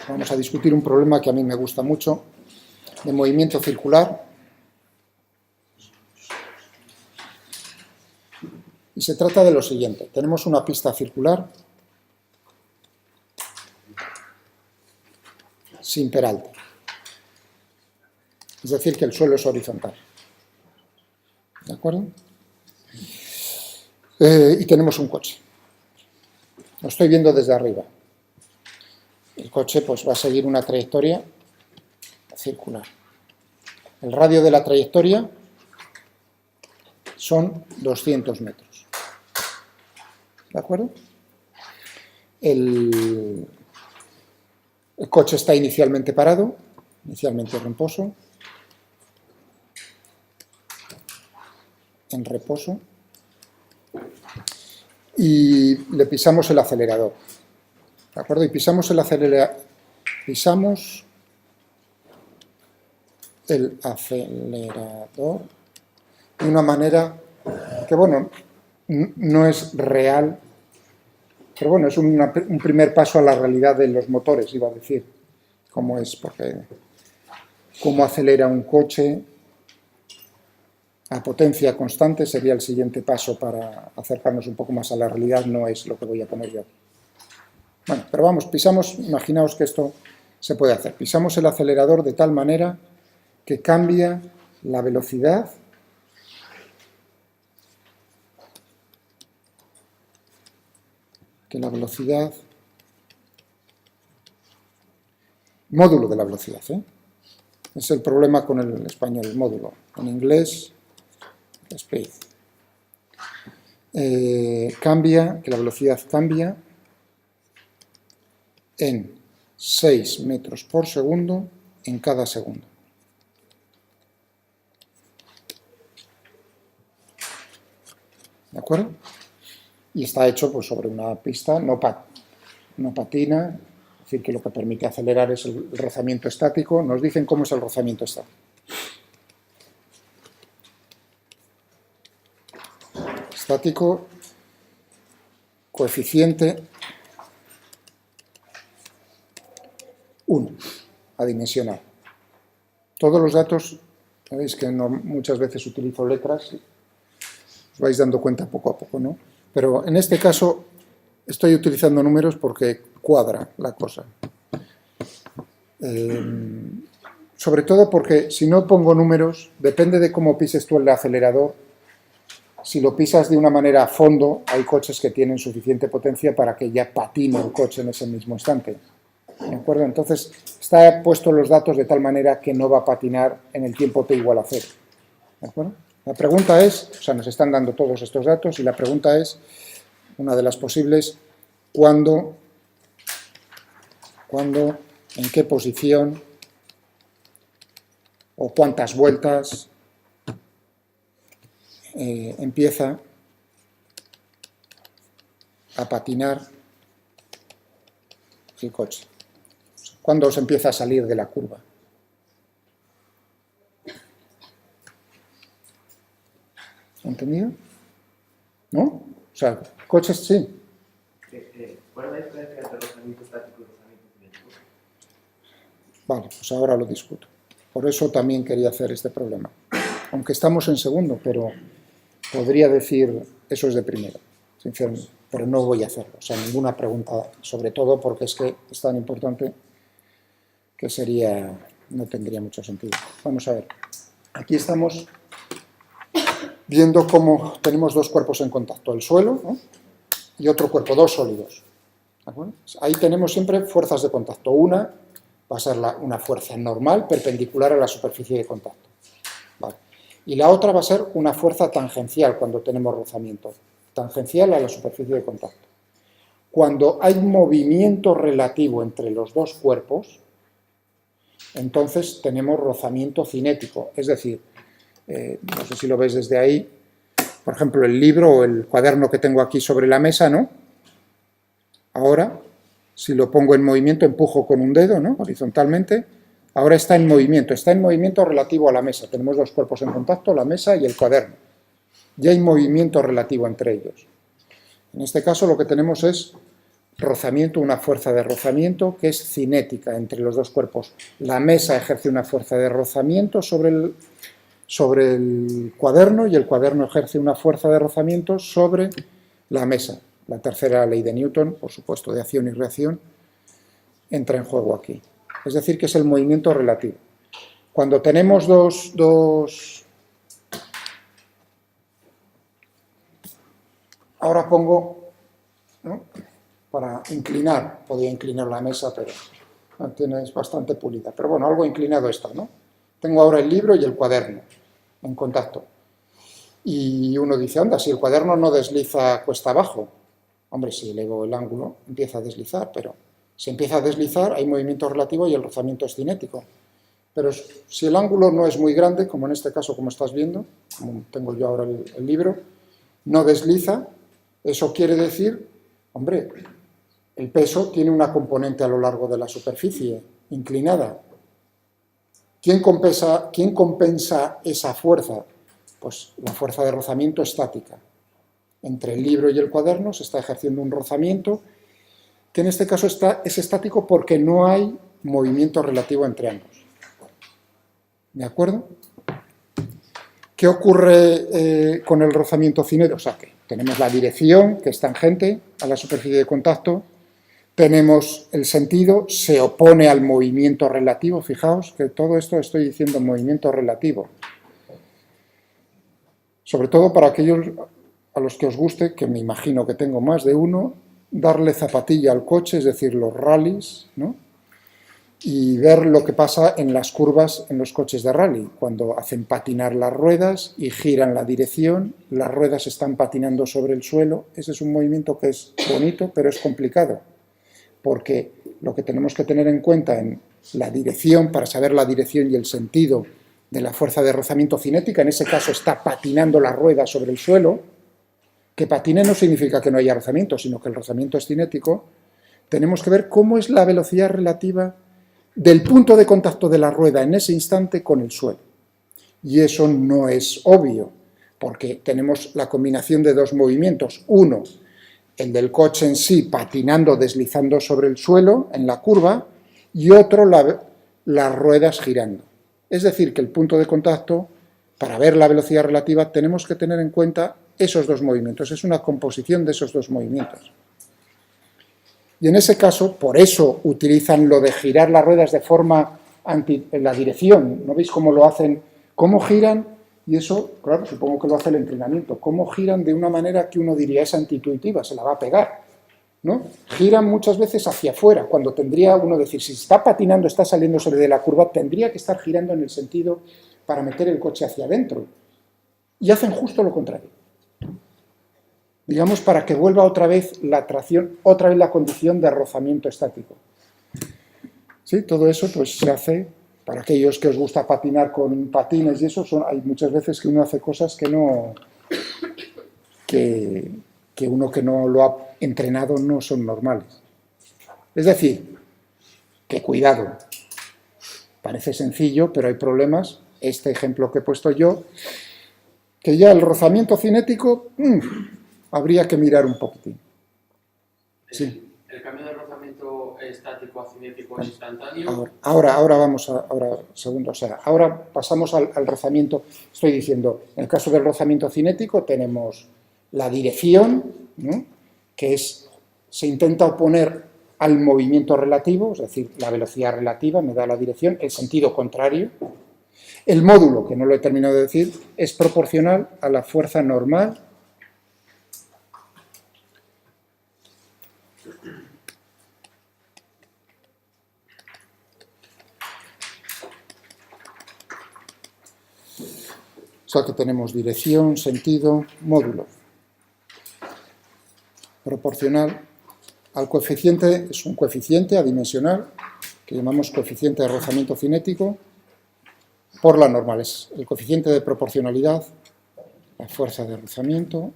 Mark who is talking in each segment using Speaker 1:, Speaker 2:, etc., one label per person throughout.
Speaker 1: Vamos a discutir un problema que a mí me gusta mucho, de movimiento circular. Y se trata de lo siguiente. Tenemos una pista circular sin peralte. Es decir, que el suelo es horizontal. ¿De acuerdo? Y tenemos un coche. Lo estoy viendo desde arriba. El coche pues va a seguir una trayectoria circular. El radio de la trayectoria son 200 metros. ¿De acuerdo? El coche está inicialmente parado, inicialmente en reposo, y le pisamos el acelerador. ¿De acuerdo? Y pisamos el acelerador de una manera que, bueno, no es real, pero bueno, es un primer paso a la realidad de los motores, iba a decir, cómo es, porque cómo acelera un coche a potencia constante sería el siguiente paso para acercarnos un poco más a la realidad, no es lo que voy a poner yo aquí. Bueno, pero vamos, pisamos, imaginaos que esto se puede hacer. Pisamos el acelerador de tal manera que cambia la velocidad módulo de la velocidad, ¿eh? Es el problema con el español, el módulo. En inglés, speed. Que la velocidad cambia en 6 metros por segundo en cada segundo. ¿De acuerdo? Y está hecho pues, sobre una pista, no patina, es decir, que lo que permite acelerar es el rozamiento estático. Nos dicen cómo es el rozamiento estático. Estático, coeficiente 1, adimensional. Todos los datos, sabéis que muchas veces utilizo letras, os vais dando cuenta poco a poco, ¿no? Pero en este caso estoy utilizando números porque cuadra la cosa. Sobre todo porque si no pongo números, depende de cómo pises tú el acelerador. Si lo pisas de una manera a fondo, hay coches que tienen suficiente potencia para que ya patine el coche en ese mismo instante. ¿De acuerdo? Entonces, está puesto los datos de tal manera que no va a patinar en el tiempo t igual a 0. ¿De acuerdo? La pregunta es, o sea, nos están dando todos estos datos y la pregunta es, una de las posibles, ¿cuándo, en qué posición o cuántas vueltas empieza a patinar el coche? ¿Cuándo se empieza a salir de la curva? ¿Entendido? ¿No? O sea, coches sí.
Speaker 2: ¿Cuál es la diferencia entre rozamiento estático y rozamiento cinético?
Speaker 1: Vale, pues ahora lo discuto. Por eso también quería hacer este problema. Aunque estamos en segundo, pero podría decir eso es de primero, sinceramente. Pero no voy a hacerlo. O sea, ninguna pregunta, sobre todo porque es que es tan importante que no tendría mucho sentido. Vamos a ver. Aquí estamos viendo cómo tenemos dos cuerpos en contacto, el suelo, ¿no? Y otro cuerpo, dos sólidos. ¿De acuerdo? Ahí tenemos siempre fuerzas de contacto. Una va a ser una fuerza normal, perpendicular a la superficie de contacto. Vale. Y la otra va a ser una fuerza tangencial cuando tenemos rozamiento, tangencial a la superficie de contacto. Cuando hay movimiento relativo entre los dos cuerpos, entonces tenemos rozamiento cinético, es decir, no sé si lo ves desde ahí, por ejemplo, el libro o el cuaderno que tengo aquí sobre la mesa, ¿no? Ahora, si lo pongo en movimiento, empujo con un dedo, ¿no? Horizontalmente, ahora está en movimiento relativo a la mesa. Tenemos dos cuerpos en contacto, la mesa y el cuaderno. Ya hay movimiento relativo entre ellos. En este caso lo que tenemos es rozamiento, una fuerza de rozamiento que es cinética entre los dos cuerpos. La mesa ejerce una fuerza de rozamiento sobre el cuaderno y el cuaderno ejerce una fuerza de rozamiento sobre la mesa. La tercera ley de Newton, por supuesto, de acción y reacción, entra en juego aquí. Es decir, que es el movimiento relativo. Cuando tenemos dos... Ahora pongo, ¿no?, para inclinar, podía inclinar la mesa, pero no tienes bastante pulida. Pero bueno, algo inclinado está, ¿no? Tengo ahora el libro y el cuaderno en contacto. Y uno dice, anda, si el cuaderno no desliza cuesta abajo. Hombre, si elevo el ángulo, empieza a deslizar, pero si empieza a deslizar hay movimiento relativo y el rozamiento es cinético. Pero si el ángulo no es muy grande, como en este caso, como estás viendo, como tengo yo ahora el libro, no desliza, eso quiere decir, hombre, el peso tiene una componente a lo largo de la superficie, inclinada. ¿Quién compensa esa fuerza? Pues la fuerza de rozamiento estática. Entre el libro y el cuaderno se está ejerciendo un rozamiento que en este caso es estático porque no hay movimiento relativo entre ambos. ¿De acuerdo? ¿Qué ocurre con el rozamiento cinético? O sea, que tenemos la dirección, que es tangente a la superficie de contacto, tenemos el sentido, se opone al movimiento relativo. Fijaos que todo esto estoy diciendo movimiento relativo. Sobre todo para aquellos a los que os guste, que me imagino que tengo más de uno, darle zapatilla al coche, es decir, los rallies, ¿no?, y ver lo que pasa en las curvas en los coches de rally, cuando hacen patinar las ruedas y giran la dirección, las ruedas están patinando sobre el suelo. Ese es un movimiento que es bonito, pero es complicado, porque lo que tenemos que tener en cuenta en la dirección, para saber la dirección y el sentido de la fuerza de rozamiento cinética, en ese caso está patinando la rueda sobre el suelo. Que patine no significa que no haya rozamiento, sino que el rozamiento es cinético. Tenemos que ver cómo es la velocidad relativa del punto de contacto de la rueda en ese instante con el suelo. Y eso no es obvio, porque tenemos la combinación de dos movimientos. Uno, el del coche en sí patinando, deslizando sobre el suelo en la curva, y otro, las ruedas girando. Es decir, que el punto de contacto, para ver la velocidad relativa, tenemos que tener en cuenta esos dos movimientos. Es una composición de esos dos movimientos. Y en ese caso, por eso utilizan lo de girar las ruedas de forma en la dirección. ¿No veis cómo lo hacen? ¿Cómo giran? Y eso, claro, supongo que lo hace el entrenamiento. ¿Cómo giran de una manera que uno diría es antiintuitiva? Se la va a pegar, ¿no? Giran muchas veces hacia afuera, cuando tendría uno decir, si está patinando, está saliendo sobre de la curva, tendría que estar girando en el sentido para meter el coche hacia adentro. Y hacen justo lo contrario. Digamos, para que vuelva otra vez la tracción, otra vez la condición de rozamiento estático. ¿Sí? Todo eso pues se hace, para aquellos que os gusta patinar con patines y eso, hay muchas veces que uno hace cosas que uno que no lo ha entrenado no son normales. Es decir, que cuidado, parece sencillo, pero hay problemas. Este ejemplo que he puesto yo, que ya el rozamiento cinético, habría que mirar un poquitín. Sí.
Speaker 3: ¿El cambio de rozamiento estático a cinético es instantáneo?
Speaker 1: Ahora pasamos al rozamiento. Estoy diciendo, en el caso del rozamiento cinético tenemos la dirección, ¿no?, que se intenta oponer al movimiento relativo, es decir, la velocidad relativa me da la dirección, el sentido contrario. El módulo, que no lo he terminado de decir, es proporcional a la fuerza normal O sea que tenemos dirección, sentido, módulo. Proporcional al coeficiente, es un coeficiente adimensional, que llamamos coeficiente de rozamiento cinético, por la normal. Es el coeficiente de proporcionalidad, la fuerza de rozamiento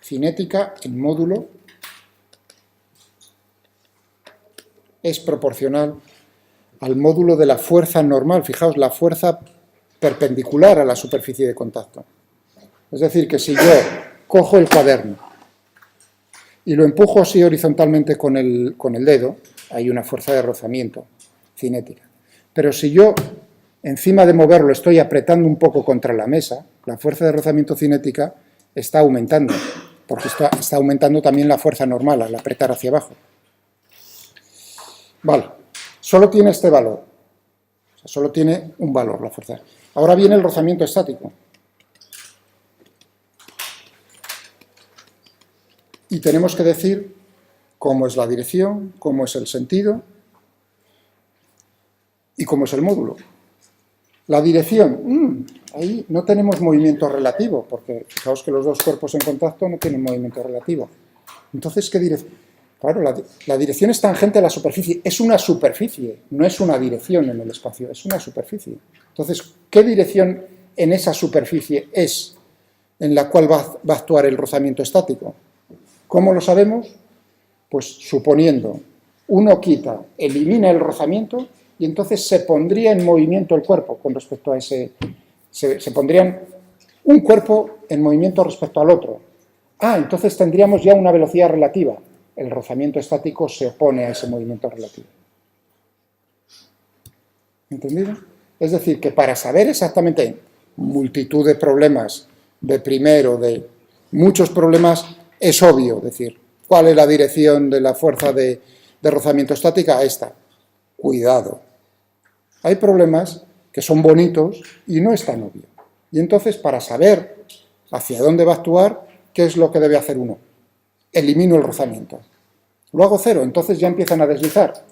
Speaker 1: cinética en módulo, es proporcional al módulo de la fuerza normal. Fijaos, la fuerza perpendicular a la superficie de contacto. Es decir, que si yo cojo el cuaderno y lo empujo así horizontalmente con el dedo, hay una fuerza de rozamiento cinética. Pero si yo, encima de moverlo, estoy apretando un poco contra la mesa, la fuerza de rozamiento cinética está aumentando, porque está aumentando también la fuerza normal al apretar hacia abajo. Vale, solo tiene este valor, o sea, solo tiene un valor la fuerza. Ahora viene el rozamiento estático. Y tenemos que decir cómo es la dirección, cómo es el sentido y cómo es el módulo. La dirección, ahí no tenemos movimiento relativo, porque fijaos que los dos cuerpos en contacto no tienen movimiento relativo. Entonces, ¿qué dirección? Claro, la dirección es tangente a la superficie, es una superficie, no es una dirección en el espacio, es una superficie. Entonces, ¿qué dirección en esa superficie es en la cual va a actuar el rozamiento estático? ¿Cómo lo sabemos? Pues suponiendo, uno quita, elimina el rozamiento y entonces se pondría en movimiento el cuerpo con respecto a ese... Se pondrían un cuerpo en movimiento respecto al otro. Entonces tendríamos ya una velocidad relativa. El rozamiento estático se opone a ese movimiento relativo. ¿Entendido? Es decir, que para saber exactamente multitud de problemas, de primero, de muchos problemas, es obvio decir, ¿cuál es la dirección de la fuerza de rozamiento estática? Esta. Cuidado. Hay problemas que son bonitos y no es tan obvio. Y entonces, para saber hacia dónde va a actuar, ¿qué es lo que debe hacer uno? Elimino el rozamiento. Lo hago cero, entonces ya empiezan a deslizar.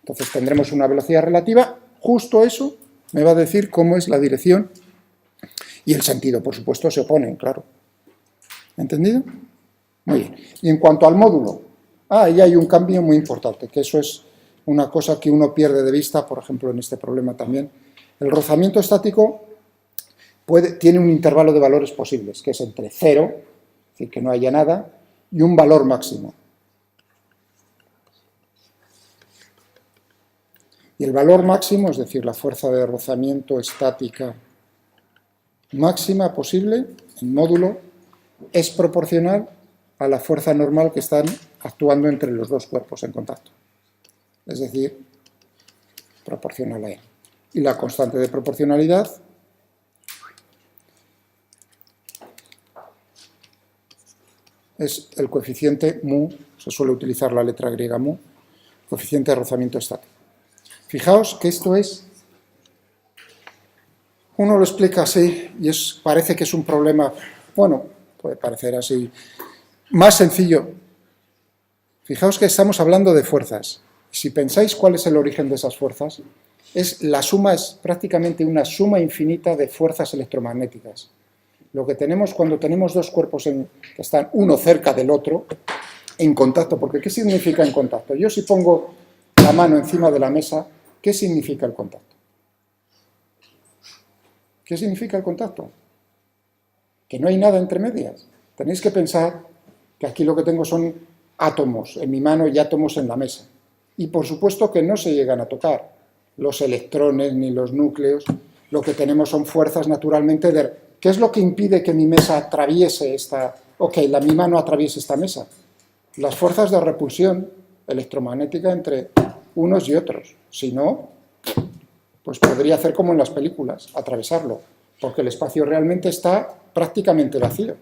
Speaker 1: Entonces tendremos una velocidad relativa, justo eso me va a decir cómo es la dirección y el sentido, por supuesto, se oponen, claro. ¿Entendido? Muy bien. Y en cuanto al módulo, ahí hay un cambio muy importante, que eso es una cosa que uno pierde de vista, por ejemplo, en este problema también. El rozamiento estático tiene un intervalo de valores posibles, que es entre 0, es decir, que no haya nada, y un valor máximo. Y el valor máximo, es decir, la fuerza de rozamiento estática máxima posible, en módulo, es proporcional a la fuerza normal que están actuando entre los dos cuerpos en contacto. Es decir, proporcional a E. Y la constante de proporcionalidad es el coeficiente mu, se suele utilizar la letra griega mu, coeficiente de rozamiento estático. Fijaos que esto es, uno lo explica así y parece que es un problema, bueno, puede parecer así, más sencillo. Fijaos que estamos hablando de fuerzas. Si pensáis cuál es el origen de esas fuerzas, es prácticamente una suma infinita de fuerzas electromagnéticas. Lo que tenemos cuando tenemos dos cuerpos que están uno cerca del otro, en contacto, porque ¿qué significa en contacto? Yo si pongo la mano encima de la mesa, ¿qué significa el contacto? ¿Qué significa el contacto? Que no hay nada entre medias. Tenéis que pensar que aquí lo que tengo son átomos en mi mano y átomos en la mesa. Y por supuesto que no se llegan a tocar los electrones ni los núcleos. Lo que tenemos son fuerzas naturalmente de... ¿Qué es lo que impide que mi mesa atraviese mi mano atraviese esta mesa? Las fuerzas de repulsión electromagnética entre unos y otros. Si no, pues podría hacer como en las películas, atravesarlo, porque el espacio realmente está prácticamente vacío,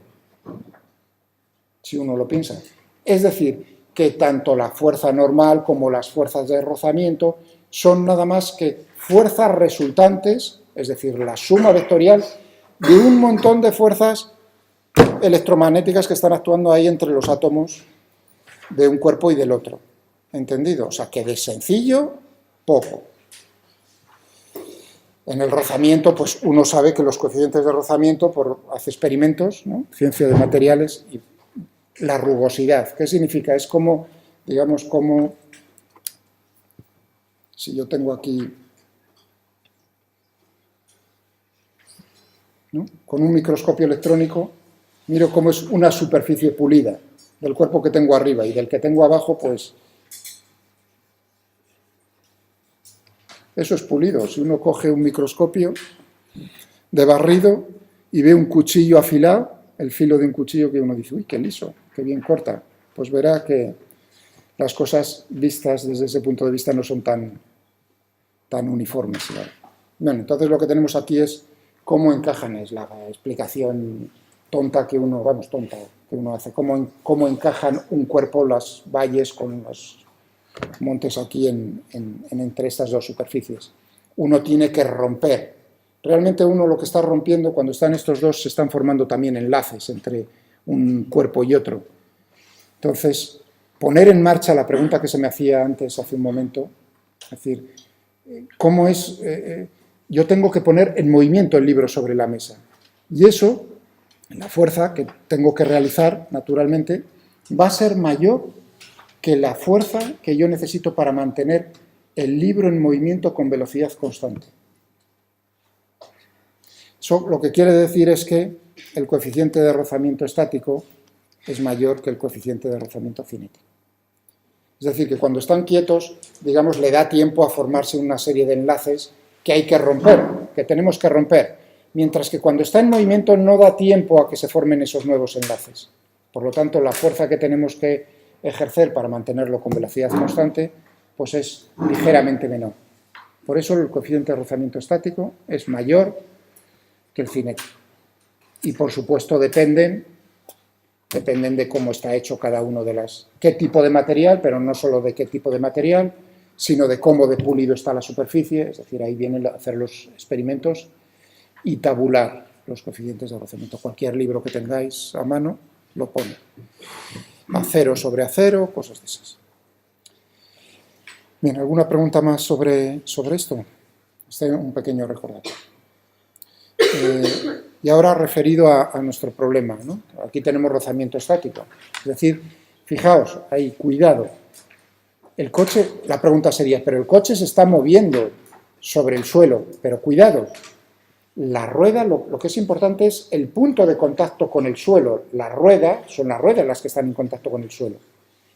Speaker 1: si uno lo piensa. Es decir, que tanto la fuerza normal como las fuerzas de rozamiento son nada más que fuerzas resultantes, es decir, la suma vectorial de un montón de fuerzas electromagnéticas que están actuando ahí entre los átomos de un cuerpo y del otro. ¿Entendido? O sea, que de sencillo, poco. En el rozamiento, pues uno sabe que los coeficientes de rozamiento, hace experimentos, ¿no? Ciencia de materiales, y la rugosidad. ¿Qué significa? Es como, digamos, como si yo tengo aquí, ¿no? Con un microscopio electrónico, miro cómo es una superficie pulida del cuerpo que tengo arriba y del que tengo abajo, pues eso es pulido. Si uno coge un microscopio de barrido y ve un cuchillo afilado, el filo de un cuchillo, que uno dice, uy, qué liso, qué bien corta. pues verá que las cosas vistas desde ese punto de vista no son tan uniformes. ¿Vale? Bueno, entonces lo que tenemos aquí es cómo encajan, es la explicación tonta que uno, que uno hace, cómo encajan un cuerpo las valles con los montes aquí entre estas dos superficies. Uno tiene que romper. Realmente uno lo que está rompiendo, cuando están estos dos, se están formando también enlaces entre un cuerpo y otro. Entonces, poner en marcha la pregunta que se me hacía antes, hace un momento, es decir, ¿cómo es? Yo tengo que poner en movimiento el libro sobre la mesa. Y eso, la fuerza que tengo que realizar, naturalmente, va a ser mayor que la fuerza que yo necesito para mantener el libro en movimiento con velocidad constante. Eso lo que quiere decir es que el coeficiente de rozamiento estático es mayor que el coeficiente de rozamiento cinético. Es decir, que cuando están quietos, digamos, le da tiempo a formarse una serie de enlaces que hay que romper, que tenemos que romper, mientras que cuando está en movimiento no da tiempo a que se formen esos nuevos enlaces. Por lo tanto, la fuerza que tenemos que ejercer para mantenerlo con velocidad constante, pues es ligeramente menor. Por eso el coeficiente de rozamiento estático es mayor que el cinético. Y por supuesto dependen de cómo está hecho cada uno de las... qué tipo de material, pero no solo de qué tipo de material, sino de cómo de pulido está la superficie, es decir, ahí vienen a hacer los experimentos y tabular los coeficientes de rozamiento. Cualquier libro que tengáis a mano lo pone. Acero sobre acero, cosas de esas. Bien, ¿alguna pregunta más sobre esto? Este es un pequeño recordatorio. Y ahora referido a nuestro problema, ¿no? Aquí tenemos rozamiento estático. Es decir, fijaos, ahí, cuidado. El coche, la pregunta sería, pero el coche se está moviendo sobre el suelo, pero cuidado, la rueda, lo que es importante es el punto de contacto con el suelo. La rueda, son las ruedas las que están en contacto con el suelo.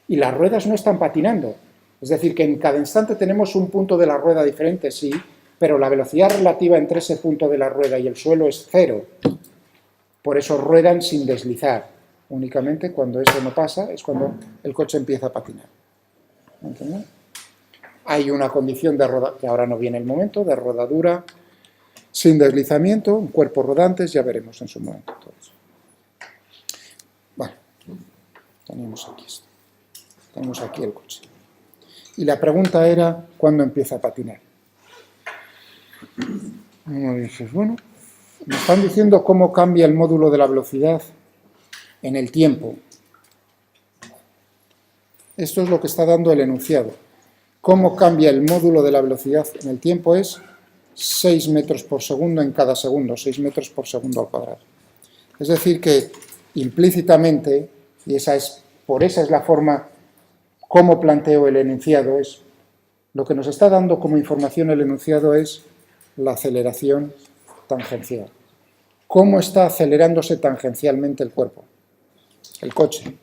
Speaker 1: Y las ruedas no están patinando. Es decir, que en cada instante tenemos un punto de la rueda diferente, sí, pero la velocidad relativa entre ese punto de la rueda y el suelo es cero. Por eso ruedan sin deslizar. Únicamente cuando eso no pasa es cuando el coche empieza a patinar. ¿Entiendes? Hay una condición de rodadura, que ahora no viene el momento, de rodadura sin deslizamiento, un cuerpo rodantes, ya veremos en su momento todo eso. Bueno, tenemos aquí esto. Tenemos aquí el coche. Y la pregunta era, ¿cuándo empieza a patinar? Uno dice, bueno, me están diciendo cómo cambia el módulo de la velocidad en el tiempo. Esto es lo que está dando el enunciado. Cómo cambia el módulo de la velocidad en el tiempo es 6 metros por segundo en cada segundo, 6 metros por segundo al cuadrado. Es decir que implícitamente, y por esa es la forma como planteo el enunciado, es lo que nos está dando como información el enunciado es la aceleración tangencial. ¿Cómo está acelerándose tangencialmente el cuerpo? El coche.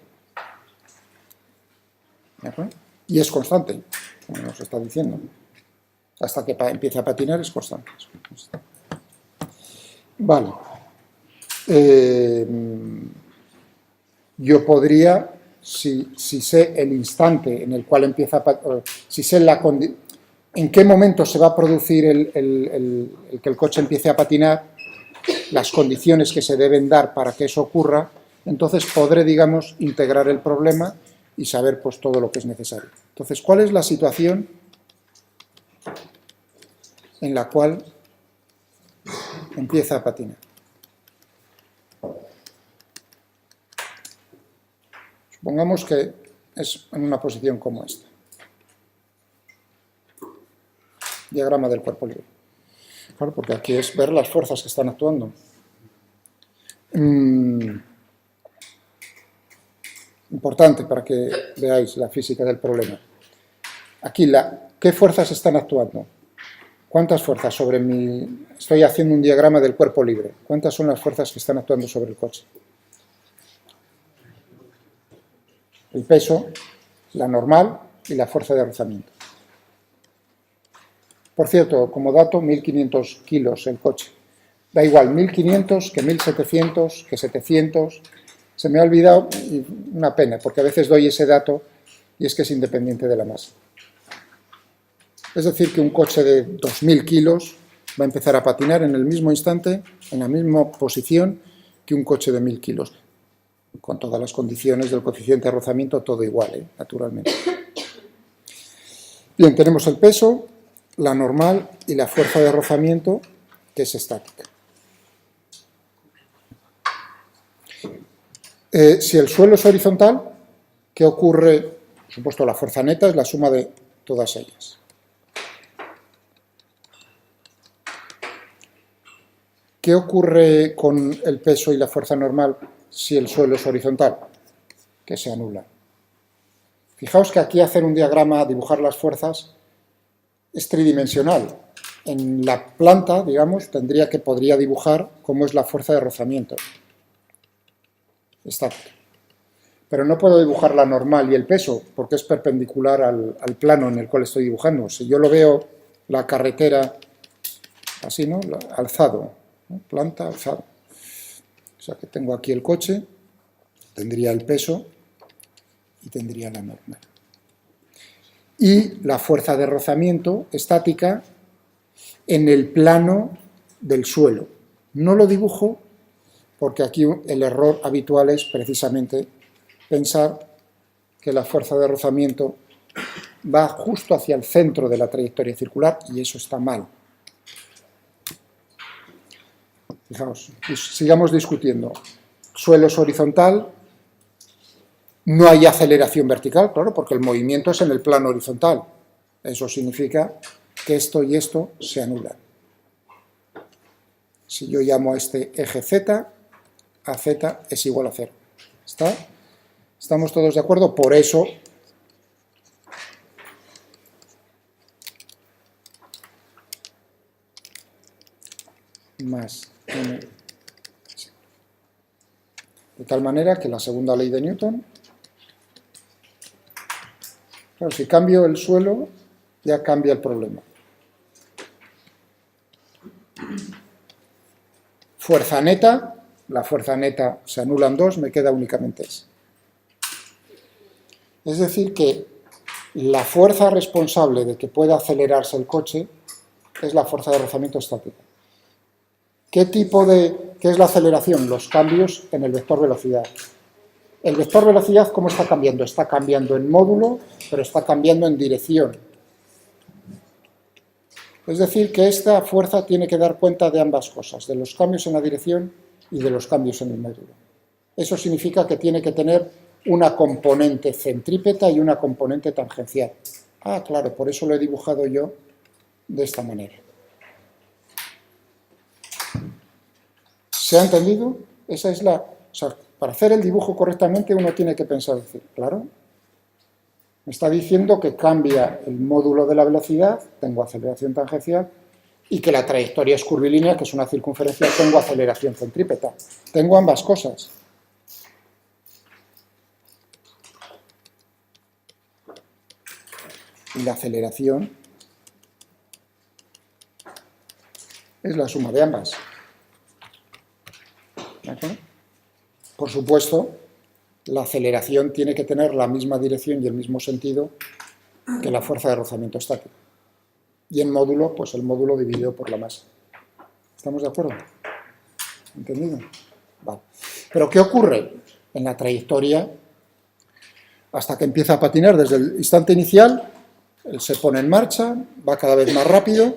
Speaker 1: ¿De acuerdo? Y es constante, como nos está diciendo. Hasta que empiece a patinar es constante. Vale. Yo podría, si sé el instante en el cual empieza a patinar, si sé en qué momento se va a producir el que el coche empiece a patinar, las condiciones que se deben dar para que eso ocurra, entonces podré, digamos, integrar el problema y saber pues todo lo que es necesario. Entonces, ¿cuál es la situación en la cual empieza a patinar? Supongamos que es en una posición como esta. Diagrama del cuerpo libre. Claro, porque aquí es ver las fuerzas que están actuando. Importante para que veáis la física del problema. Aquí, ¿qué fuerzas están actuando? ¿Cuántas fuerzas sobre mi... Estoy haciendo un diagrama del cuerpo libre. ¿Cuántas son las fuerzas que están actuando sobre el coche? El peso, la normal y la fuerza de rozamiento. Por cierto, como dato, 1.500 kilos el coche. Da igual 1.500 que 1.700, que 700. Se me ha olvidado, y una pena, porque a veces doy ese dato y es que es independiente de la masa. Es decir, que un coche de 2000 kilos va a empezar a patinar en el mismo instante, en la misma posición que un coche de 1000 kilos, con todas las condiciones del coeficiente de rozamiento, todo igual, naturalmente. Bien, tenemos el peso, la normal y la fuerza de rozamiento, que es estática. Si el suelo es horizontal, ¿qué ocurre? Por supuesto, la fuerza neta es la suma de todas ellas. ¿Qué ocurre con el peso y la fuerza normal si el suelo es horizontal? Que se anulan. Fijaos que aquí hacer un diagrama, dibujar las fuerzas, es tridimensional. En la planta, digamos, podría dibujar cómo es la fuerza de rozamiento. Estática. Pero no puedo dibujar la normal y el peso, porque es perpendicular al plano en el cual estoy dibujando. Si yo lo veo, la carretera, así, ¿no? Alzado, ¿no? Planta, alzado. O sea que tengo aquí el coche, tendría el peso y tendría la normal. Y la fuerza de rozamiento estática en el plano del suelo. No lo dibujo porque aquí el error habitual es precisamente pensar que la fuerza de rozamiento va justo hacia el centro de la trayectoria circular y eso está mal. Fijaos, sigamos discutiendo. Suelo es horizontal, no hay aceleración vertical, claro, porque el movimiento es en el plano horizontal. Eso significa que esto y esto se anulan. Si yo llamo a este eje Z, AZ es igual a 0. ¿Está? ¿Estamos todos de acuerdo? Por eso más m. De tal manera que la segunda ley de Newton, claro, si cambio el suelo, ya cambia el problema. Fuerza neta, la fuerza neta se anulan dos, me queda únicamente esa. Es decir que la fuerza responsable de que pueda acelerarse el coche es la fuerza de rozamiento estática. ¿Qué es la aceleración? Los cambios en el vector velocidad. El vector velocidad, ¿cómo está cambiando? Está cambiando en módulo, pero está cambiando en dirección. Es decir, que esta fuerza tiene que dar cuenta de ambas cosas, de los cambios en la dirección y de los cambios en el módulo. Eso significa que tiene que tener una componente centrípeta y una componente tangencial. Ah, claro, por eso lo he dibujado yo de esta manera. ¿Se ha entendido? Esa es la... O sea, para hacer el dibujo correctamente uno tiene que pensar, decir, claro, me está diciendo que cambia el módulo de la velocidad, tengo aceleración tangencial, y que la trayectoria es curvilínea, que es una circunferencia, tengo aceleración centrípeta. Tengo ambas cosas. Y la aceleración es la suma de ambas. ¿De acuerdo? Por supuesto, la aceleración tiene que tener la misma dirección y el mismo sentido que la fuerza de rozamiento estático. Y en módulo, pues el módulo dividido por la masa. ¿Estamos de acuerdo? ¿Entendido? Vale. Pero ¿qué ocurre en la trayectoria hasta que empieza a patinar? Desde el instante inicial, él se pone en marcha, va cada vez más rápido,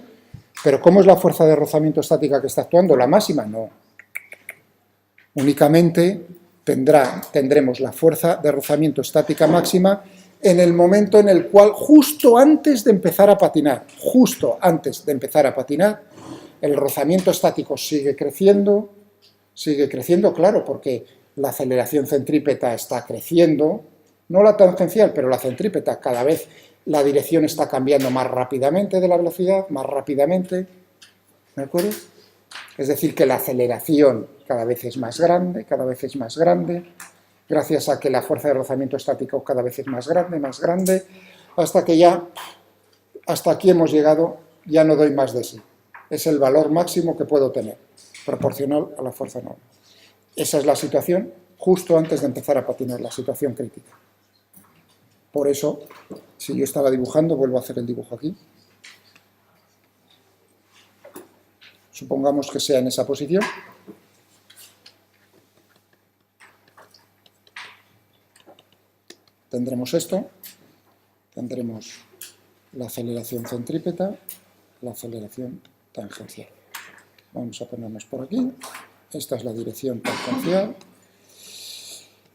Speaker 1: pero ¿cómo es la fuerza de rozamiento estática que está actuando? ¿La máxima? No. Únicamente tendremos la fuerza de rozamiento estática máxima en el momento en el cual, justo antes de empezar a patinar, el rozamiento estático sigue creciendo, claro, porque la aceleración centrípeta está creciendo, no la tangencial, pero la centrípeta, cada vez la dirección está cambiando más rápidamente de la velocidad, más rápidamente, ¿de acuerdo? Es decir, que la aceleración cada vez es más grande, gracias a que la fuerza de rozamiento estático cada vez es más grande, hasta que ya, hasta aquí hemos llegado, ya no doy más de sí. Es el valor máximo que puedo tener, proporcional a la fuerza normal. Esa es la situación justo antes de empezar a patinar, la situación crítica. Por eso, si yo estaba dibujando, vuelvo a hacer el dibujo aquí. Supongamos que sea en esa posición. Tendremos esto, tendremos la aceleración centrípeta, la aceleración tangencial. Vamos a ponernos por aquí. Esta es la dirección tangencial.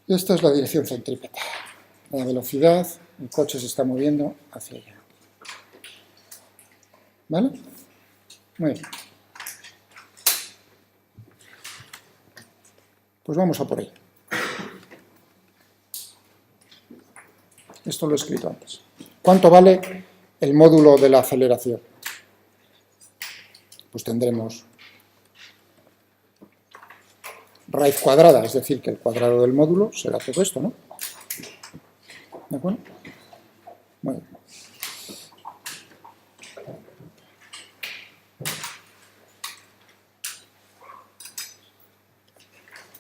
Speaker 1: Y esta es la dirección centrípeta. La velocidad, el coche se está moviendo hacia allá. ¿Vale? Muy bien. Pues vamos a por ello. Esto lo he escrito antes. ¿Cuánto vale el módulo de la aceleración? Pues tendremos raíz cuadrada, es decir, que el cuadrado del módulo será todo esto, ¿no? ¿De acuerdo? Muy bien.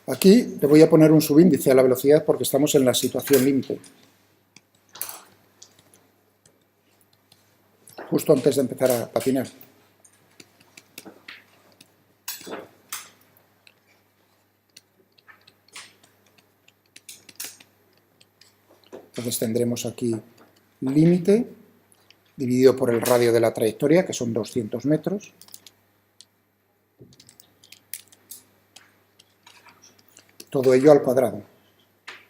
Speaker 1: Aquí le voy a poner un subíndice a la velocidad porque estamos en la situación límite. Justo antes de empezar a patinar. Entonces tendremos aquí límite dividido por el radio de la trayectoria, que son 200 metros. Todo ello al cuadrado.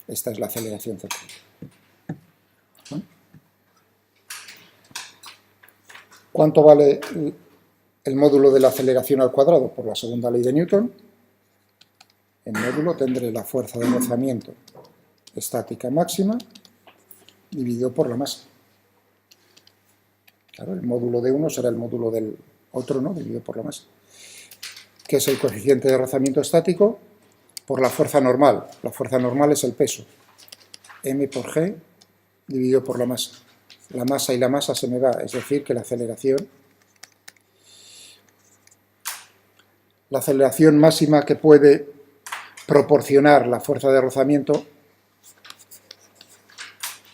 Speaker 1: Esta es la aceleración central. ¿Cuánto vale el módulo de la aceleración al cuadrado? Por la segunda ley de Newton. En módulo tendré la fuerza de rozamiento estática máxima dividido por la masa. Claro, el módulo de uno será el módulo del otro, ¿no? Dividido por la masa. ¿Qué es el coeficiente de rozamiento estático? Por la fuerza normal. La fuerza normal es el peso. M por G dividido por la masa. La masa y la masa se me va, es decir, que la aceleración máxima que puede proporcionar la fuerza de rozamiento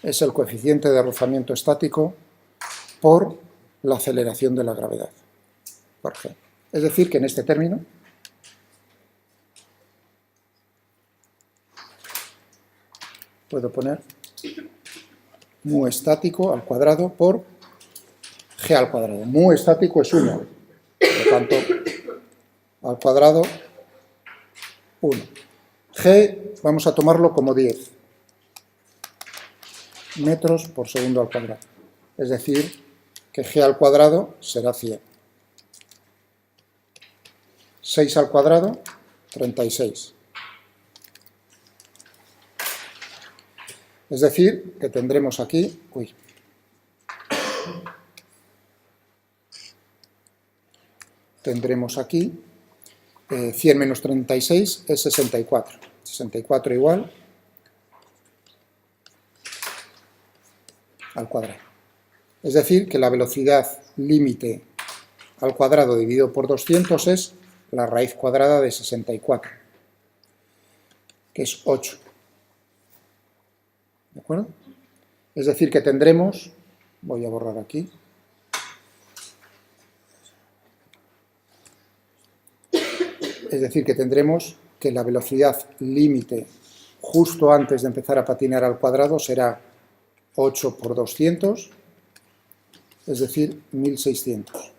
Speaker 1: es el coeficiente de rozamiento estático por la aceleración de la gravedad, por G. Es decir, que en este término puedo poner mu estático al cuadrado por G al cuadrado. Mu estático es 1, por lo tanto, al cuadrado 1. G vamos a tomarlo como 10 metros por segundo al cuadrado. Es decir, que G al cuadrado será 100. 6 al cuadrado, 36. Es decir, que tendremos aquí, tendremos aquí 100 menos 36 es 64. 64 igual al cuadrado. Es decir, que la velocidad límite al cuadrado dividido por 200 es la raíz cuadrada de 64, que es 8. ¿De acuerdo? Es decir, que tendremos, voy a borrar aquí, es decir, que tendremos que la velocidad límite justo antes de empezar a patinar al cuadrado será 8 por 200, es decir, 1600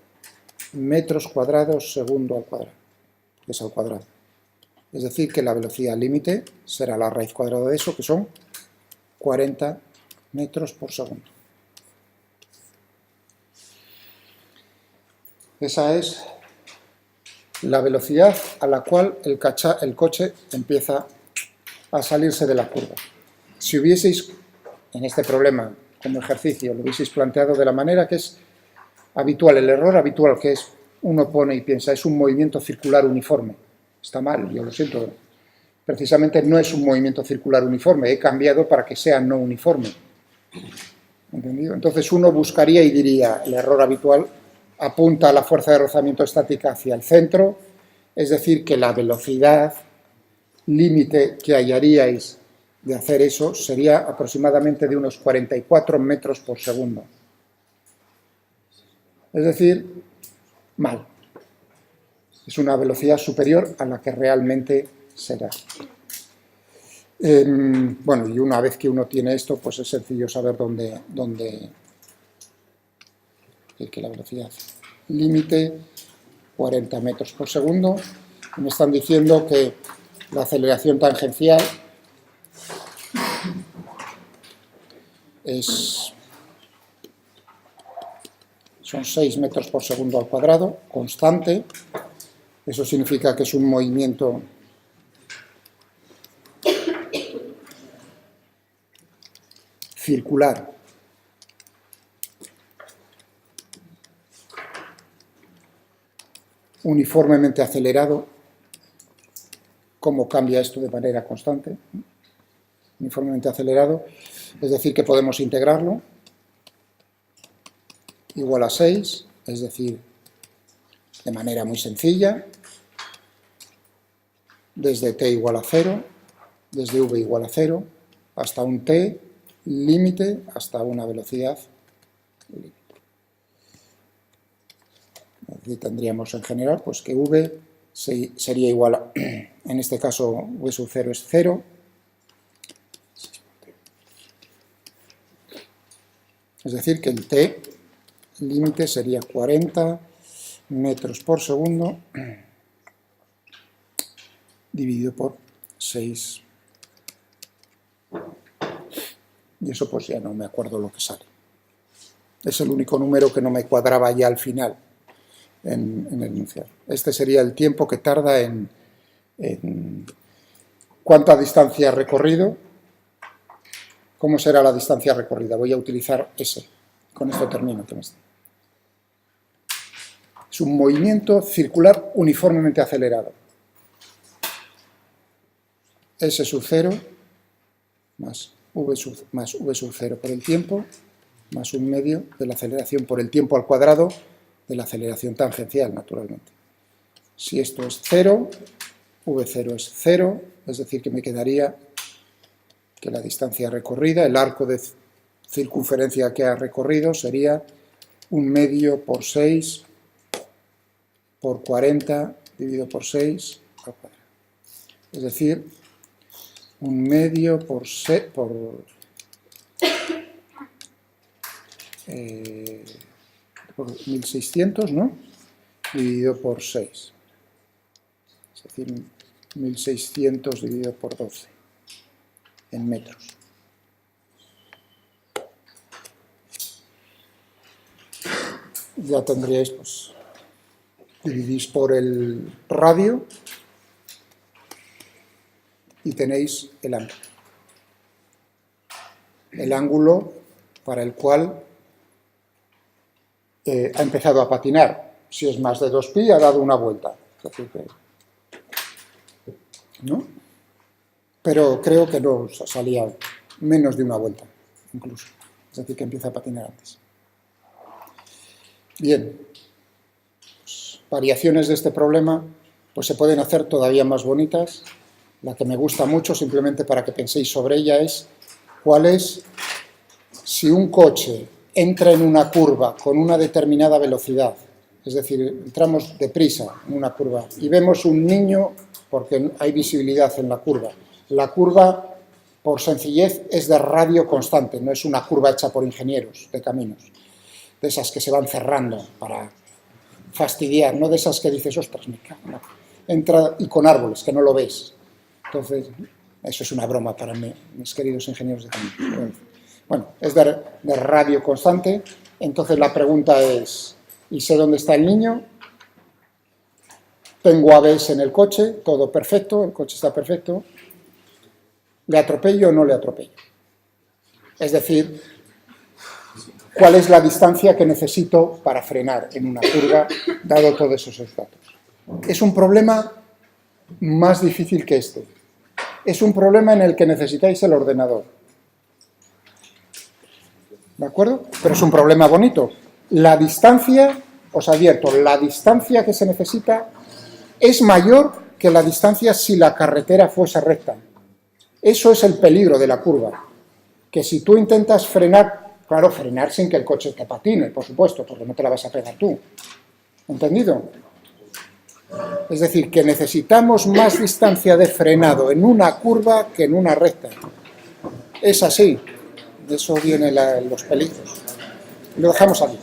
Speaker 1: metros cuadrados segundo al cuadrado, que es al cuadrado. Es decir, que la velocidad límite será la raíz cuadrada de eso, que son 40 metros por segundo. Esa es la velocidad a la cual el coche empieza a salirse de la curva. Si hubieseis, en este problema como ejercicio, lo hubieseis planteado de la manera que es habitual, el error habitual que es, uno pone y piensa, es un movimiento circular uniforme. Está mal, yo lo siento. Precisamente no es un movimiento circular uniforme, he cambiado para que sea no uniforme. ¿Entendido? Entonces uno buscaría y diría, el error habitual apunta a la fuerza de rozamiento estática hacia el centro, es decir, que la velocidad límite que hallaríais de hacer eso sería aproximadamente de unos 44 metros por segundo. Es decir, mal. Es una velocidad superior a la que realmente será. Bueno, y una vez que uno tiene esto, pues es sencillo saber dónde que la velocidad límite 40 metros por segundo. Me están diciendo que la aceleración tangencial son 6 metros por segundo al cuadrado, constante. Eso significa que es un movimiento circular uniformemente acelerado. ¿Cómo cambia esto de manera constante? Uniformemente acelerado, es decir, que podemos integrarlo, igual a 6, es decir, de manera muy sencilla, desde t igual a 0, desde v igual a 0, hasta un t límite, hasta una velocidad límite. Aquí tendríamos en general pues que v sería igual a, en este caso v sub 0 es 0, es decir que el t límite sería 40 metros por segundo dividido por 6. Y eso pues ya no me acuerdo lo que sale. Es el único número que no me cuadraba ya al final en el enunciado. Este sería el tiempo que tarda en cuánta distancia ha recorrido. ¿Cómo será la distancia recorrida? Voy a utilizar S. Con esto termino. Es un movimiento circular uniformemente acelerado. S sub 0 más v sub 0 por el tiempo, más un medio de la aceleración por el tiempo al cuadrado de la aceleración tangencial, naturalmente. Si esto es 0, v0 es 0, es decir, que me quedaría que la distancia recorrida, el arco de circunferencia que ha recorrido sería un medio por 6 por 40 dividido por 6 al cuadrado. Es decir, un medio por 1600, ¿no? Dividido por 6. Es decir, 1600 dividido por 12 en metros. Ya tendríais, pues, dividís por el radio y tenéis el ángulo. El ángulo para el cual ha empezado a patinar. Si es más de 2pi, ha dado una vuelta. Es decir, ¿no? Pero creo que no salía menos de una vuelta, incluso. Es decir, que empieza a patinar antes. Bien. Pues, variaciones de este problema pues se pueden hacer todavía más bonitas. La que me gusta mucho, simplemente para que penséis sobre ella, es cuál es si un coche entra en una curva con una determinada velocidad, es decir, entramos deprisa en una curva y vemos un niño porque hay visibilidad en la curva. La curva, por sencillez, es de radio constante, no es una curva hecha por ingenieros de caminos, de esas que se van cerrando para fastidiar, no de esas que dices, ostras, me cago, no. Entra y con árboles, que no lo ves. Entonces, eso es una broma para mí, mis queridos ingenieros de caminos. Bueno, es de radio constante. Entonces la pregunta es, ¿y sé dónde está el niño? Tengo ABS en el coche, todo perfecto, el coche está perfecto. ¿Le atropello o no le atropello? Es decir, ¿cuál es la distancia que necesito para frenar en una curva, dado todos esos datos? Es un problema más difícil que este. Es un problema en el que necesitáis el ordenador. ¿De acuerdo? Pero es un problema bonito. La distancia, os advierto, la distancia que se necesita es mayor que la distancia si la carretera fuese recta. Eso es el peligro de la curva, que si tú intentas frenar, claro, frenar sin que el coche te patine, por supuesto, porque no te la vas a pegar tú. ¿Entendido? Es decir, que necesitamos más distancia de frenado en una curva que en una recta. Es así. De eso vienen los peligros. Lo dejamos aquí.